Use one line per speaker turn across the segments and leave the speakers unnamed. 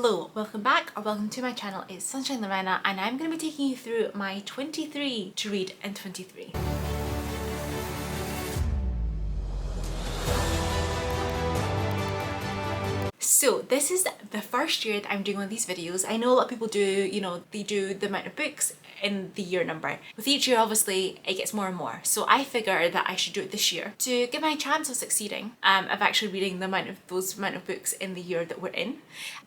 Hello, welcome back or welcome to my channel. It's Sunshine Lorena and I'm going to be taking you through my 23 to read in 23. So this is the first year that I'm doing one of these videos. I know a lot of people do, they do the amount of books in the year number. With each year, obviously, it gets more and more. So I figured that I should do it this year to give my chance of succeeding, of actually reading those amount of books in the year that we're in.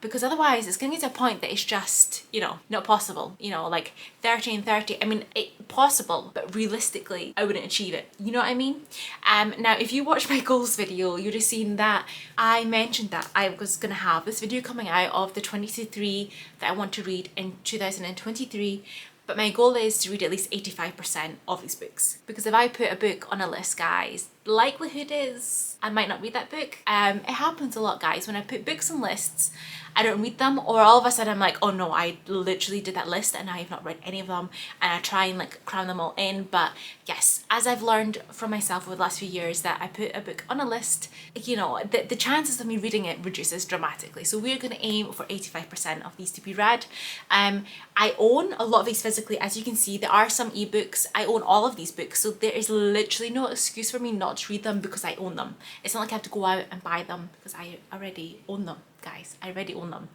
Because otherwise, it's going to get to a point that it's just, not possible. Like 30 and 30. I mean, it's possible, but realistically, I wouldn't achieve it. You know what I mean? Now, if you watch my goals video, you'd have seen that I mentioned that I was going to have this video coming out of the 23 that I want to read in 2023. But my goal is to read at least 85% of these books. Because if I put a book on a list, guys, the likelihood is I might not read that book. It happens a lot, guys. When I put books on lists, I don't read them, or all of a sudden I'm like, oh no, I literally did that list and I have not read any of them, and I try and like cram them all in. But yes, as I've learned from myself over the last few years, that I put a book on a list, the chances of me reading it reduces dramatically. So we're going to aim for 85% of these to be read. I own a lot of these physically. As you can see, there are some ebooks. I own all of these books, so there is literally no excuse for me not to read them because I own them. It's not like I have to go out and buy them because I already own them. Guys, I already own them.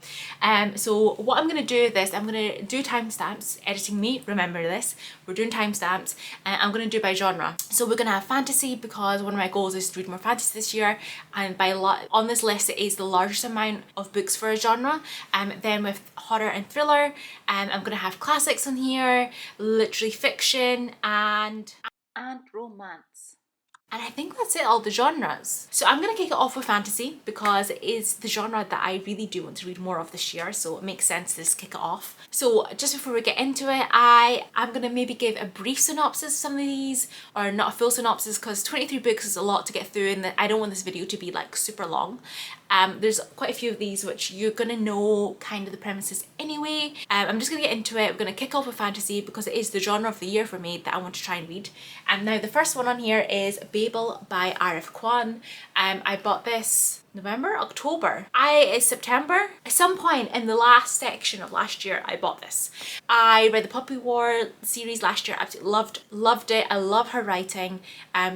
So what I'm going to do with this, I'm going to do timestamps. Editing me, remember this, we're doing timestamps, and I'm going to do by genre. So we're going to have fantasy because one of my goals is to read more fantasy this year, and by a lot on this list it is the largest amount of books for a genre. Then with horror and thriller, I'm going to have classics on here, literary fiction, and romance. And I think that's it, all the genres. So I'm going to kick it off with fantasy because it is the genre that I really do want to read more of this year, so it makes sense to just kick it off. So just before we get into it, I'm going to maybe give a brief synopsis of some of these, or not a full synopsis, because 23 books is a lot to get through and I don't want this video to be like super long. There's quite a few of these which you're going to know kind of the premises anyway. I'm just going to get into it. We're going to kick off with fantasy because it is the genre of the year for me that I want to try and read. And now the first one on here is Babel by R.F. Kuang. I bought this October. It's September. At some point in the last section of last year, I bought this. I read the Poppy War series last year. Absolutely loved it. I love her writing.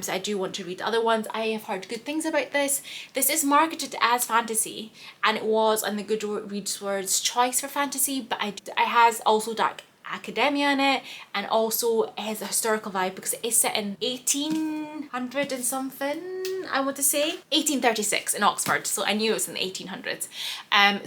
So I do want to read the other ones. I have heard good things about this. This is marketed as fantasy, and it was on the Goodreads choice for fantasy, but it has also dark academia in it, and also it has a historical vibe because it is set in 1800 and something, I want to say 1836 in Oxford, so I knew it was in the 1800s.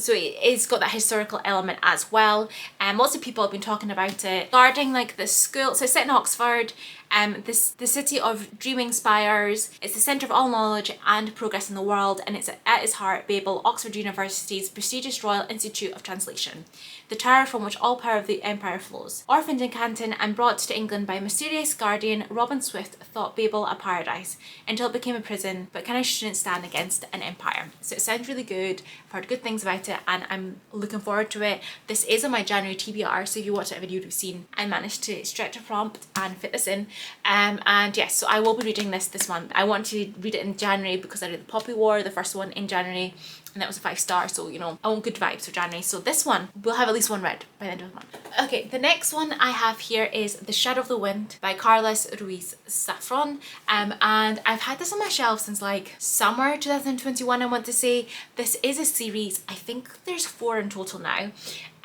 So it is got that historical element as well, and lots of people have been talking about it regarding like the school. So it's set in Oxford. The city of dreaming spires. It's the centre of all knowledge and progress in the world, and it's at its heart Babel, Oxford University's prestigious Royal Institute of Translation, the tower from which all power of the empire flows. Orphaned in Canton and brought to England by a mysterious guardian, Robin Swift thought Babel a paradise until it became a prison, but can a student stand against an empire? So it sounds really good. I've heard good things about it and I'm looking forward to it. This is on my January TBR, so if you watch that video, you've seen I managed to stretch a prompt and fit this in. And yes, so I will be reading this month. I want to read it in January because I did the Poppy War, the first one, in January, and that was a 5-star, so I want good vibes for January. So this one will have at least one read by the end of the month. Okay, the next one I have here is The Shadow of the Wind by Carlos Ruiz Zafón. And I've had this on my shelf since like summer 2021, I want to say. This is a series. I think there's 4 in total now.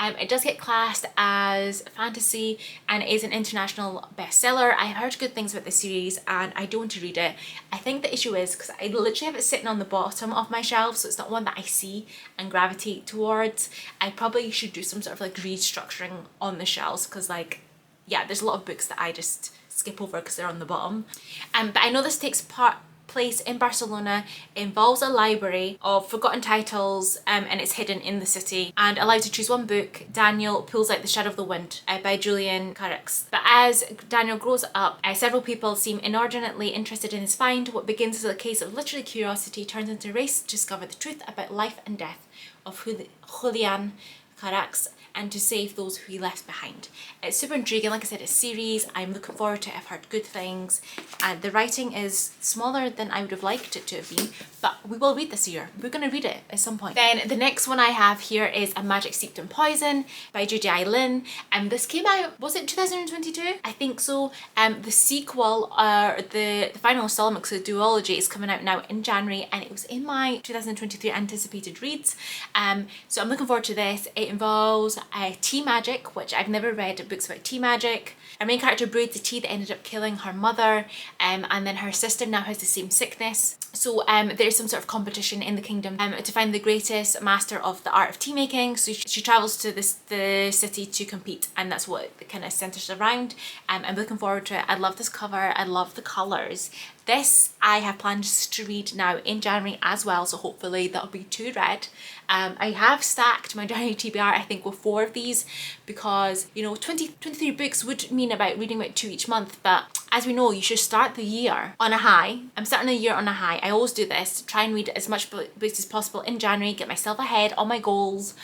It does get classed as fantasy and it is an international bestseller. I've heard good things about this series and I do want to read it. I think the issue is because I literally have it sitting on the bottom of my shelf, so it's not one that I see and gravitate towards. I probably should do some sort of like restructuring on the shelves because there's a lot of books that I just skip over because they're on the bottom. But I know this takes place in Barcelona, involves a library of forgotten titles, and it's hidden in the city, and allowed to choose one book. Daniel pulls out The Shadow of the Wind by Julian Carrix. But as Daniel grows up, several people seem inordinately interested in his find. What begins as a case of literary curiosity turns into a race to discover the truth about life and death of Julian Carax and to save those who he left behind. It's super intriguing. Like I said, it's a series. I'm looking forward to it. I've heard good things. And the writing is smaller than I would have liked it to have been, but we will read this year. We're going to read it at some point. Then the next one I have here is A Magic Steeped in Poison by Judy I. Lin. This came out, was it 2022? I think so. The sequel, the final installment, so the duology, is coming out now in January, and it was in my 2023 anticipated reads. So I'm looking forward to this. It involves tea magic, which I've never read books about tea magic. Our main character brewed the tea that ended up killing her mother, and then her sister now has the same sickness. So there's some sort of competition in the kingdom to find the greatest master of the art of tea making. So she travels to the city to compete, and that's what it kind of centers around. I'm looking forward to it. I love this cover. I love the colours. This I have plans to read now in January as well, so hopefully that'll be 2 read. I have stacked my January TBR, I think, with 4 of these, because, you know, 23 books would mean reading about 2 each month, but as we know, you should start the year on a high. I'm starting the year on a high. I always do this, try and read as much books as possible in January, get myself ahead on my goals,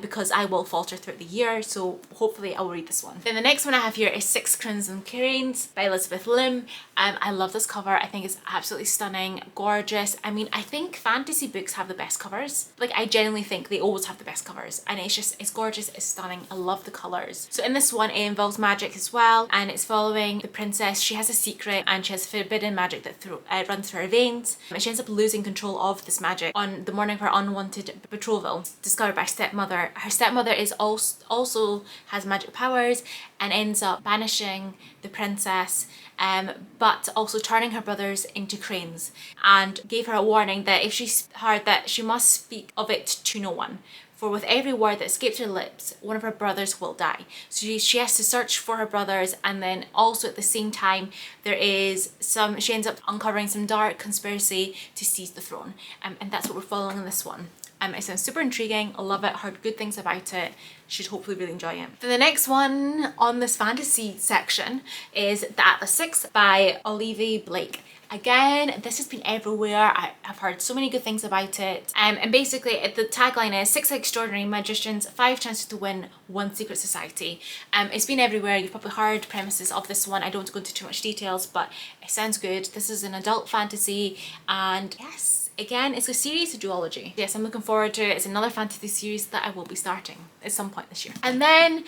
because I will falter throughout the year, so hopefully I will read this one. Then the next one I have here is 6 Crimson Cranes by Elizabeth Lim. I love this cover. I think it's absolutely stunning, gorgeous. I mean, I think fantasy books have the best covers. Like, I genuinely think they always have the best covers, and it's gorgeous, it's stunning. I love the colours. So in this one, it involves magic as well, and it's following the princess. She has a secret, and she has forbidden magic that runs through her veins. And she ends up losing control of this magic on the morning of her unwanted betrothal, discovered by her stepmother. Her stepmother is also has magic powers and ends up banishing the princess, but also turning her brothers into cranes, and gave her a warning that if she heard that she must speak of it to no one. For with every word that escapes her lips, one of her brothers will die. So she has to search for her brothers, and then also at the same time she ends up uncovering some dark conspiracy to seize the throne. And that's what we're following in this one. It sounds super intriguing. I love it, heard good things about it. Should hopefully really enjoy it. For the next one on this fantasy section is The Atlas 6 by Olivia Blake. Again, this has been everywhere. I've heard so many good things about it. And basically the tagline is 6 extraordinary magicians, 5 chances to win, 1 secret society. It's been everywhere. You've probably heard premises of this one. I don't want to go into too much details, but it sounds good. This is an adult fantasy, and yes, again, it's a series, a duology. Yes, I'm looking forward to it. It's another fantasy series that I will be starting at some point this year. And then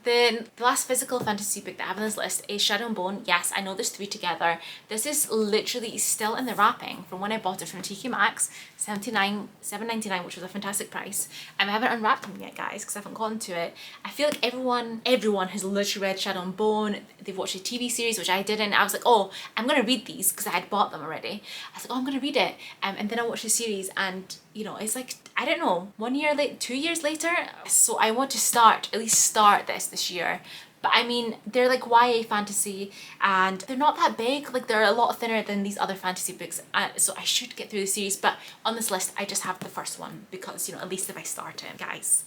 the last physical fantasy book that I have on this list is Shadow and Bone. Yes, I know there's 3 together. This is literally still in the wrapping from when I bought it from TK Maxx, $7.99, which was a fantastic price. I haven't unwrapped them yet, guys, because I haven't gone to it. I feel like everyone has literally read Shadow and Bone. They've watched the TV series, which I didn't. I was like, oh, I'm gonna read these because I had bought them already. I was like, oh, I'm gonna read it. And then I watched the series, and you know, it's like, I don't know, 1 year late, 2 years later. So I want to at least start this year. But I mean, they're like YA fantasy, and they're not that big. Like, they're a lot thinner than these other fantasy books. So I should get through the series, but on this list, I just have the first one because, you know, at least if I start it, guys.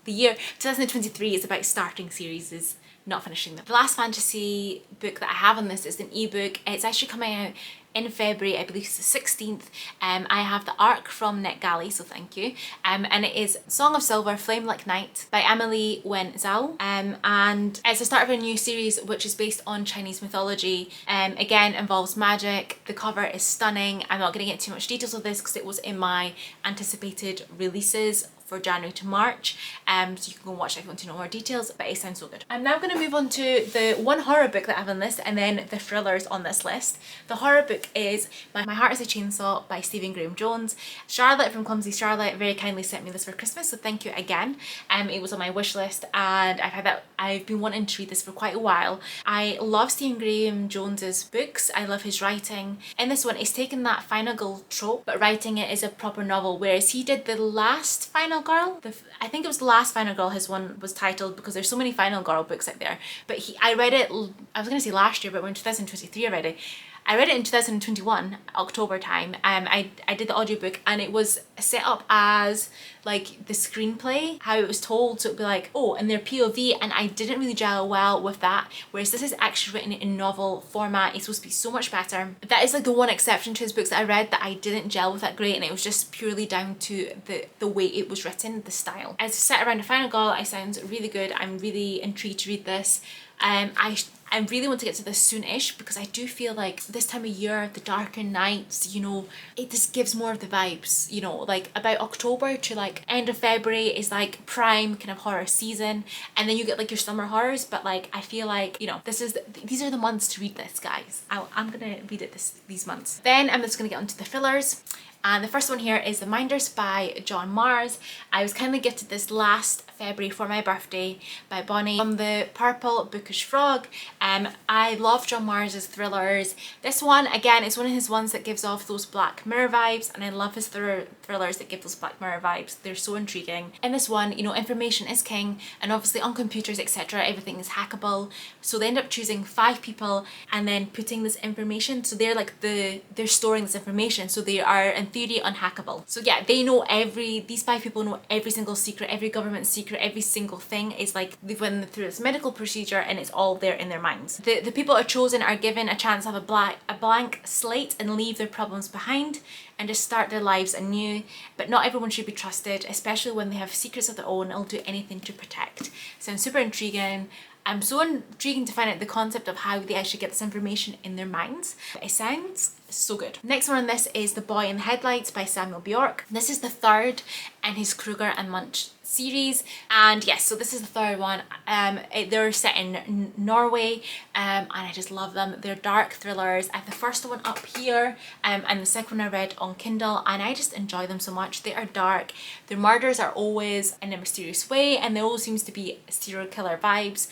The year 2023 is about starting series, not finishing them. The last fantasy book that I have on this is an ebook. It's actually coming out in February, I believe it's the 16th. I have the ARC from NetGalley, so thank you. And it is Song of Silver, Flame Like Night by Emily Wen Zhao. And it's the start of a new series which is based on Chinese mythology. Again, involves magic. The cover is stunning. I'm not going to get too much details of this because it was in my anticipated releases for January to March, so you can go and watch it if you want to know more details, but it sounds so good. I'm now going to move on to the one horror book that I have on this, and then the thrillers on this list. The horror book is My Heart is a Chainsaw by Stephen Graham Jones. Charlotte from Clumsy Charlotte very kindly sent me this for Christmas, so thank you again. It was on my wish list, and I've been wanting to read this for quite a while. I love Stephen Graham Jones's books. I love his writing. In this one, he's taken that final girl trope, but writing it as a proper novel, whereas he did the last Final Girl. I think it was the last Final Girl his one was titled, because there's so many Final Girl books out there. But I read it, I was going to say last year, but we're in 2023 already. I read it in 2021, October time. I did the audiobook and it was set up as like the screenplay, how it was told. So it'd be like, oh, and their POV, and I didn't really gel well with that. Whereas this is actually written in novel format. It's supposed to be so much better. That is like the one exception to his books that I read that I didn't gel with that great, and it was just purely down to the way it was written, the style. As set around a final goal, it sounds really good. I'm really intrigued to read this. I really want to get to this soon-ish because I do feel like this time of year, the darker nights, you know, it just gives more of the vibes, you know, like about October to like end of February is like prime kind of horror season, and then you get like your summer horrors, but like I feel like, you know, these are the months to read this, guys. I'm gonna read it these months. Then I'm just gonna get onto the thrillers. And the first one here is The Minders by John Mars. I was kindly gifted this last February for my birthday by Bonnie from the Purple Bookish Frog. I love John Mars's thrillers. This one, again, is one of his ones that gives off those Black Mirror vibes, and I love his thrillers that give those Black Mirror vibes. They're so intriguing. In this one, you know, information is king, and obviously on computers, etc., everything is hackable. So they end up choosing 5 people and then putting this information. So they're like they're storing this information. So they are in theory unhackable. So yeah, they know these 5 people know every single secret, every government secret, every single thing is like they've went through this medical procedure and it's all there in their minds. The people are chosen are given a chance to have a blank slate and leave their problems behind and just start their lives anew. But not everyone should be trusted, especially when they have secrets of their own and will do anything to protect. Sounds super intriguing. I'm so intriguing to find out the concept of how they actually get this information in their minds. It sounds so good. Next one on this is The Boy in the Headlights by Samuel Bjork. This is the third in his Kruger and Munch series, and yes, so this is the third one. They're set in Norway, and I just love them. They're dark thrillers. I have the first one up here, and the second one I read on Kindle, and I just enjoy them so much. They are dark. Their murders are always in a mysterious way, and there always seems to be serial killer vibes.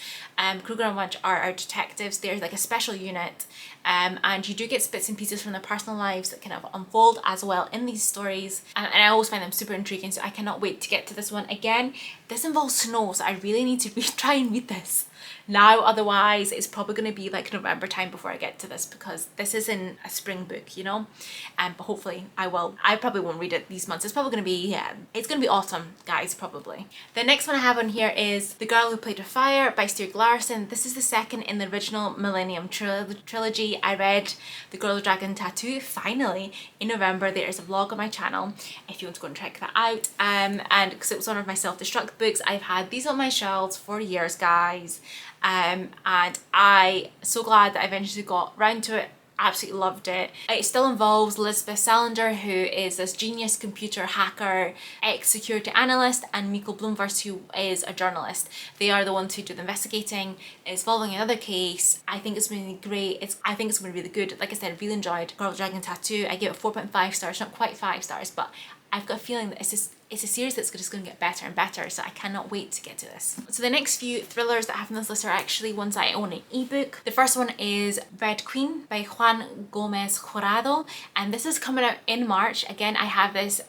Kruger and Munch are detectives. They're like a special unit, and you do get bits and pieces from their personal lives that kind of unfold as well in these stories, and I always find them super intriguing, so I cannot wait to get to this one. Again, this involves snow, so I really need to try and read this now, otherwise it's probably going to be like November time before I get to this, because this is in a spring book, you know, but hopefully I probably won't read it these months. It's probably going to be, yeah, it's going to be autumn, guys, probably. The next one I have on here is The Girl Who Played with Fire by Stieg Larsson. This is the second in the original Millennium trilogy. I read The Girl with Dragon Tattoo finally in November. There is a vlog on my channel if you want to go and check that out, and because it was one of my self-destruct books. I've had these on my shelves for years, guys. And I'm so glad that I eventually got round to it. Absolutely loved it. It still involves Lisbeth Salander, who is this genius computer hacker, ex-security analyst, and Mikkel Bloomverse, who is a journalist. They are the ones who do the investigating. It's following another case. I think it's really great. I think it's going to be really good. Like I said, really enjoyed Girl with Dragon Tattoo. I gave it 4.5 stars, not quite 5 stars, but I've got a feeling that it's a series that's just going to get better and better, so I cannot wait to get to this. So the next few thrillers that I have on this list are actually ones I own in ebook. The first one is Red Queen by Juan Gomez Jurado, and this is coming out in March. Again, I have this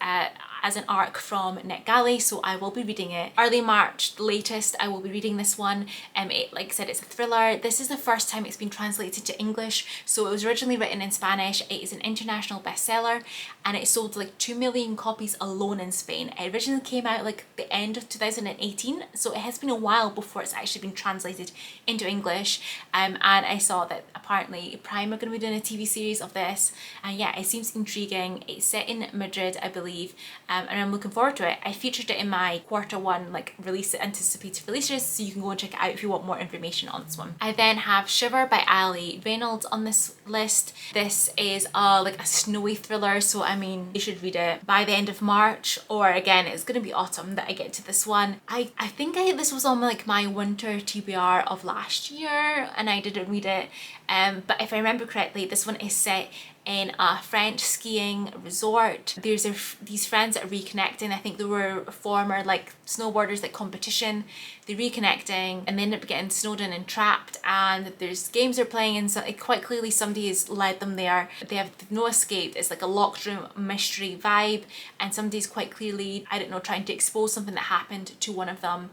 as an arc from NetGalley, so I will be reading it early March latest. I will be reading this one. Like I said, it's a thriller. This is the first time it's been translated to English. So it was originally written in Spanish. It is an international bestseller, and it sold like 2 million copies alone in Spain. It originally came out like the end of 2018, so it has been a while before it's actually been translated into English. And I saw that apparently Prime are going to be doing a TV series of this, and yeah, it seems intriguing. It's set in Madrid, I believe. And I'm looking forward to it. I featured it in my Q1 like anticipated releases, so you can go and check it out if you want more information on this one. I then have Shiver by Ali Reynolds on this list. This is like a snowy thriller, so I mean you should read it by the end of March, or again it's gonna be autumn that I get to this one. I think this was on like my winter TBR of last year and I didn't read it, but if I remember correctly, this one is set in a French skiing resort. There's these friends that are reconnecting. I think they were former like snowboarders, like competition. They're reconnecting and they end up getting snowed in and trapped, and there's games they're playing, and so quite clearly somebody has led them there. They have no escape. It's like a locked room mystery vibe, and somebody's quite clearly, I don't know, trying to expose something that happened to one of them,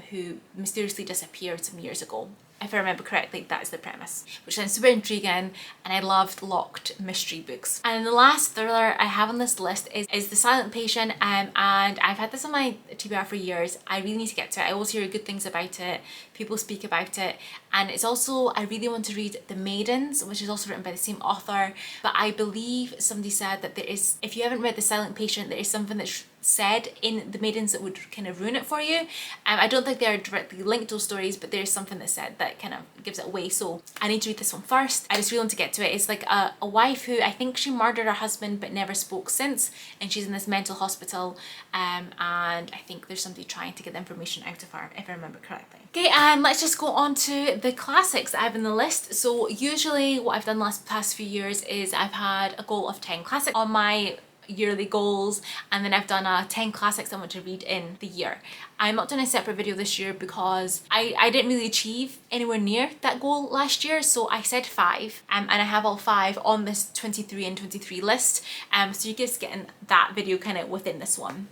who mysteriously disappeared some years ago. If I remember correctly, that is the premise, which sounds super intriguing, and I loved locked mystery books. And the last thriller I have on this list is The Silent Patient, and I've had this on my TBR for years. I really need to get to it. I always hear good things about it, people speak about it, and it's also, I really want to read The Maidens, which is also written by the same author, but I believe somebody said that there is, if you haven't read The Silent Patient, there is something that's said in The Maidens that would kind of ruin it for you. I don't think they're directly linked to those stories, but there's something that's said that kind of gives it away, so I need to read this one first. I just really want to get to it. It's like a wife who, I think she murdered her husband but never spoke since, and she's in this mental hospital, and I think there's somebody trying to get the information out of her, if I remember correctly. Okay, and let's just go on to the classics I have in the list. So usually what I've done past few years is I've had a goal of 10 classics on my yearly goals, and then I've done 10 classics I want to read in the year. I'm not doing a separate video this year because I didn't really achieve anywhere near that goal last year, so I said 5, and I have all 5 on this 23 and 23 list, so you're just getting that video kind of within this one.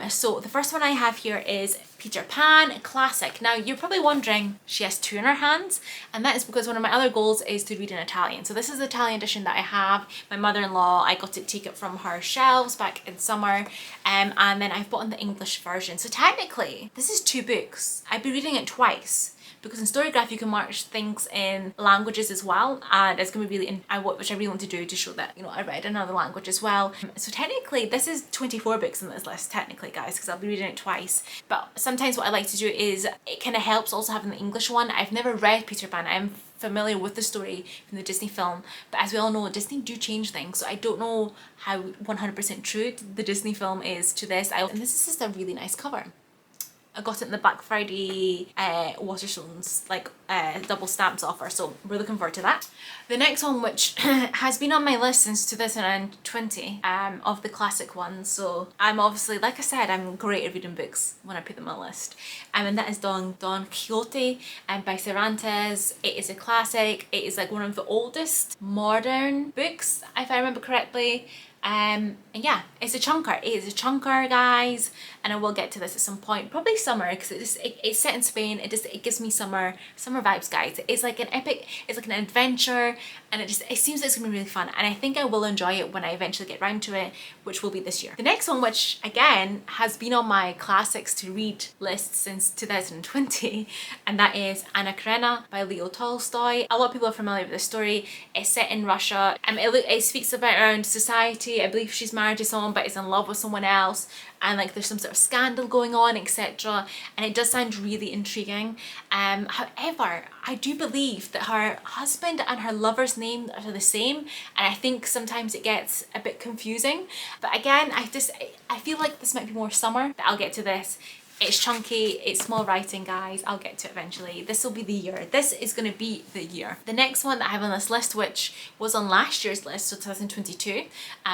So the first one I have here is Peter Pan Classic. Now you're probably wondering, she has 2 in her hands, and that is because one of my other goals is to read in Italian. So this is the Italian edition that I have. My mother-in-law, I got to take it from her shelves back in summer, and then I've bought in the English version. So technically this is 2 books. I'd be reading it twice, because in Storygraph you can mark things in languages as well, and it's going to be really, which I really want to do to show that, you know, I read another language as well. So technically this is 24 books on this list, technically, guys, because I'll be reading it twice. But sometimes what I like to do is, it kind of helps also having the English one. I've never read Peter Pan. I'm familiar with the story from the Disney film, but as we all know, Disney do change things, so I don't know how 100% true the Disney film is to this. And this is just a really nice cover. I got it in the Black Friday Waterstones double stamps offer, so we're looking forward to that. The next one, which has been on my list since 2020, of the classic ones, so I'm obviously, like I said, I'm great at reading books when I put them on a list, and that is Don Quixote by Cervantes. It is a classic. It is like one of the oldest modern books, if I remember correctly. And yeah, it's a chunker. It is a chunker, guys, and I will get to this at some point, probably summer, because it's set in Spain. It gives me summer vibes, guys. It's like an epic, it's like an adventure, and it seems like it's gonna be really fun, and I think I will enjoy it when I eventually get round to it, which will be this year. The next one, which again has been on my classics to read list since 2020, and that is Anna Karenina by Leo Tolstoy. A lot of people are familiar with this story. It's set in Russia, and it speaks about around society. I believe she's married to someone but is in love with someone else, and like there's some sort of scandal going on, etc. And it does sound really intriguing. However, I do believe that her husband and her lover's name are the same, and I think sometimes it gets a bit confusing. But again, I feel like this might be more summer, but I'll get to this. It's chunky, it's small writing, guys. I'll get to it eventually. This will be the year. This is going to be the year. The next one that I have on this list, which was on last year's list, so 2022,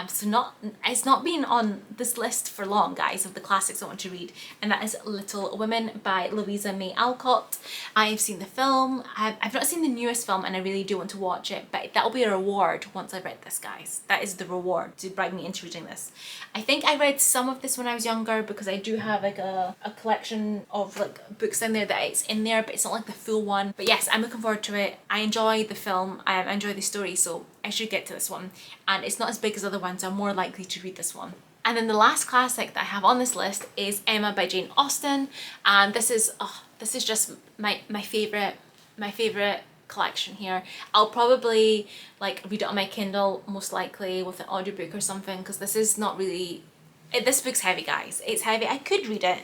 so it's not been on this list for long, guys, of the classics I want to read, and that is Little Women by Louisa May Alcott. I've seen the film. I've not seen the newest film, and I really do want to watch it, but that'll be a reward once I've read this, guys. That is the reward to bribe me into reading this. I think I read some of this when I was younger, because I do have like a collection of like books in there that it's in there, but it's not like the full one. But yes, I'm looking forward to it. I enjoy the film, I enjoy the story, so I should get to this one, and it's not as big as other ones, so I'm more likely to read this one. And then the last classic that I have on this list is Emma by Jane Austen, and this is just my favorite collection here. I'll probably like read it on my Kindle, most likely with an audiobook or something, because this is not really, this book's heavy, guys. It's heavy. I could read it,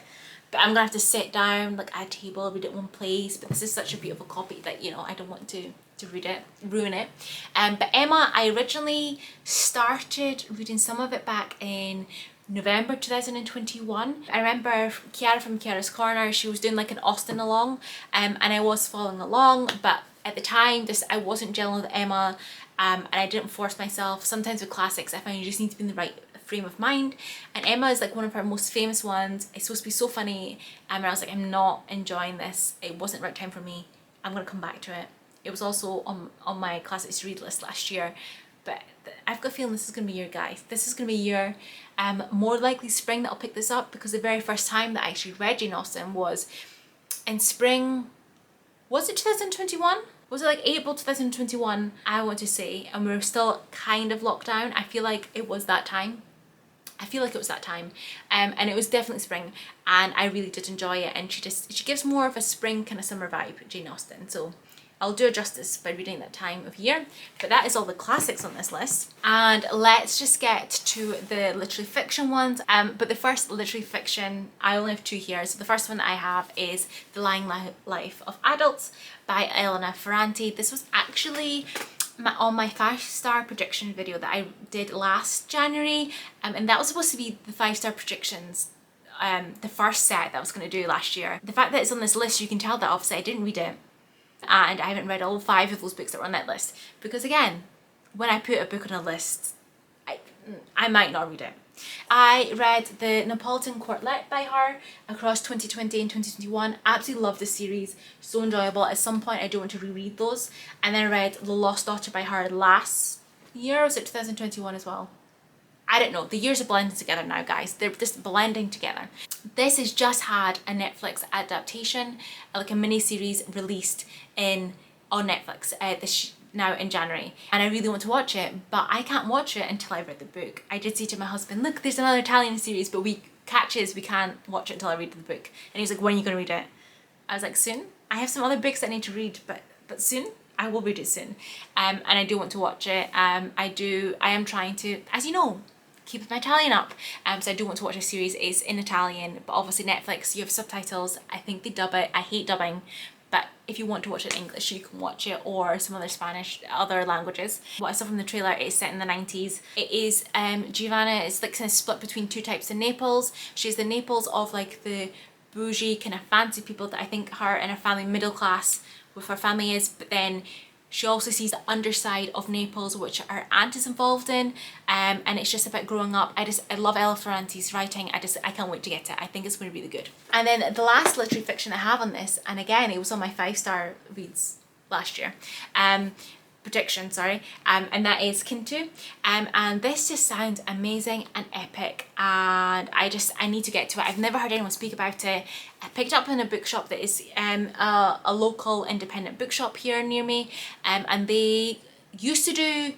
but I'm gonna have to sit down like at a table, read it in one place. But this is such a beautiful copy that, you know, I don't want to read it, ruin it. But Emma, I originally started reading some of it back in November 2021. I remember Kiara from Kiara's Corner, she was doing like an Austen along, and I was following along, but at the time I wasn't gelling with Emma, and I didn't force myself. Sometimes with classics I find you just need to be in the right frame of mind, and Emma is like one of her most famous ones. It's supposed to be so funny, and I was like, I'm not enjoying this. It wasn't the right time for me. I'm gonna come back to it. It was also on my classics to read list last year, but I've got a feeling this is gonna be your guys. This is gonna be your more likely spring that I'll pick this up, because the very first time that I actually read Jane Austen was in spring Was it 2021? Was it like April 2021, I want to say, and we were still kind of locked down? I feel like it was that time. And it was definitely spring, and I really did enjoy it, and she gives more of a spring kind of summer vibe, Jane Austen, so I'll do her justice by reading that time of year. But that is all the classics on this list, and let's just get to the literary fiction ones. But the first literary fiction, I only have two here, so the first one that I have is The Lying Life of Adults by Elena Ferrante. This was actually on my 5-star prediction video that I did last January, and that was supposed to be the 5-star predictions, the first set that I was going to do last year. The fact that it's on this list, you can tell that obviously I didn't read it, and I haven't read all 5 of those books that were on that list, because again, when I put a book on a list, I might not read it. I read the Neapolitan Quartet by her across 2020 and 2021. Absolutely love the series, so enjoyable. At some point I do want to reread those. And then I read The Lost Daughter by her last year, or was it 2021 as well? I don't know, the years are blending together now, guys. They're just blending together. This has just had a Netflix adaptation, like a mini series released on Netflix now in January, and I really want to watch it, but I can't watch it until I read the book. I did say to my husband, look, there's another Italian series, but we can't watch it until I read the book. And he's like, when are you going to read it? I was like, soon. I have some other books I need to read, but soon. I will read it soon. And I do want to watch it. I am trying to, as you know, keep my Italian up. So I do want to watch a series. It's in Italian, but obviously Netflix, you have subtitles. I think they dub it. I hate dubbing. But if you want to watch it in English, you can watch it, or some other Spanish, other languages. What I saw from the trailer is set in the 90s. It is, Giovanna is like kind of split between two types of Naples. She's the Naples of like the bougie kind of fancy people that I think her and her family, middle class with her family is, but then she also sees the underside of Naples, which her aunt is involved in, and it's just about growing up. I love Ella Ferrante's writing. I can't wait to get it. I think it's going to be really good. And then the last literary fiction I have on this, and again, it was on my 5-star reads last year, prediction, sorry, and that is Kintu, and this just sounds amazing and epic, and I need to get to it. I've never heard anyone speak about it. I picked it up in a bookshop that is a local independent bookshop here near me, and they used to do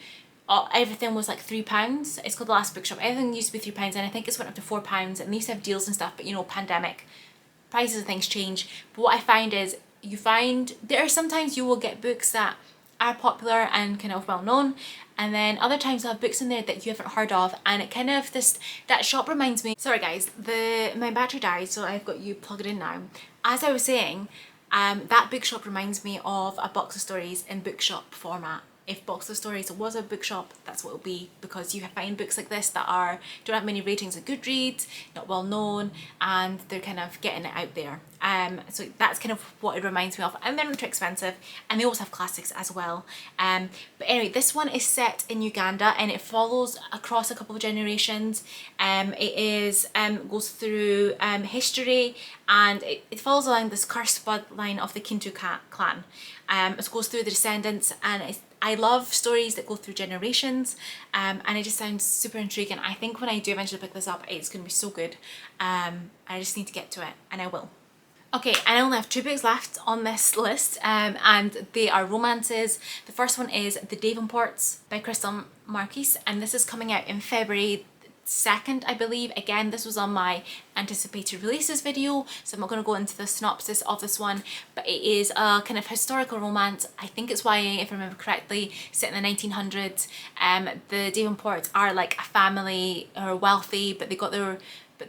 everything was like £3. It's called The Last Bookshop. Everything used to be £3, and I think it's went up to £4, and they used to have deals and stuff, but you know, pandemic, prices of things change. But what I find is there are sometimes you will get books that are popular and kind of well known, and then other times they'll have books in there that you haven't heard of, and it kind of that shop reminds me. Sorry guys, my battery died, so I've got you plugged in now. As I was saying, that bookshop reminds me of a box of stories in bookshop format. If Box of Stories was a bookshop, that's what it'll be, because you find books like this that don't have many ratings on Goodreads, not well known, and they're kind of getting it out there. So that's kind of what it reminds me of, and they're not too expensive, and they also have classics as well. But anyway, this one is set in Uganda, and it follows across a couple of generations. It goes through history, and it follows along this cursed bloodline of the Kintu clan. It goes through the descendants, and I love stories that go through generations, and it just sounds super intriguing. I think when I do eventually pick this up, it's going to be so good. I just need to get to it, and I will. Okay, I only have 2 books left on this list, and they are romances. The first one is The Davenports by Crystal Marquis, and this is coming out in February 2nd, I believe. Again, this was on my anticipated releases video, so I'm not going to go into the synopsis of this one, but it is a kind of historical romance. I think it's YA, if I remember correctly, set in the 1900s. The Davenports are like a family who are wealthy, but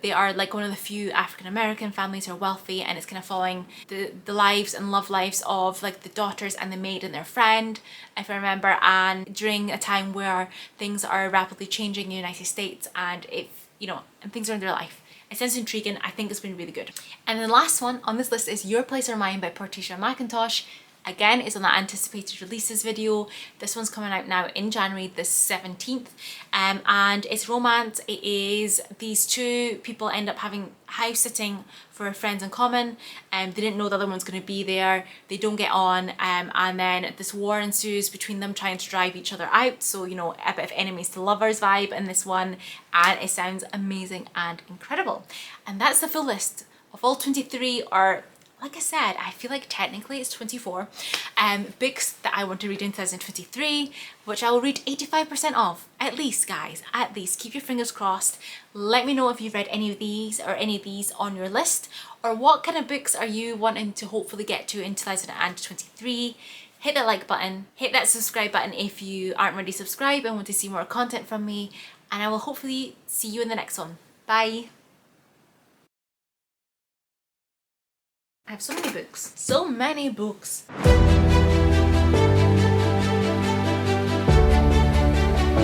they are like one of the few African American families who are wealthy, and it's kind of following the lives and love lives of like the daughters and the maid and their friend, if I remember, and during a time where things are rapidly changing in the United States, and and things are in their life. It sounds intriguing. I think it's been really good. And the last one on this list is Your Place or Mine by Portia McIntosh. Again, it's on that anticipated releases video. This one's coming out now in January the 17th, and it's romance. It is these two people end up having house sitting for friends in common, and they didn't know the other one's going to be there. They don't get on, and then this war ensues between them trying to drive each other out. So, you know, a bit of enemies to lovers vibe in this one, and it sounds amazing and incredible. And that's the full list of all 23 or like I said, I feel like technically it's 24 books that I want to read in 2023, which I will read 85% of, at least, guys, at least. Keep your fingers crossed. Let me know if you've read any of these or any of these on your list, or what kind of books are you wanting to hopefully get to in 2023. Hit that like button, hit that subscribe button if you aren't already subscribed and want to see more content from me, and I will hopefully see you in the next one. Bye! I have so many books. So many books.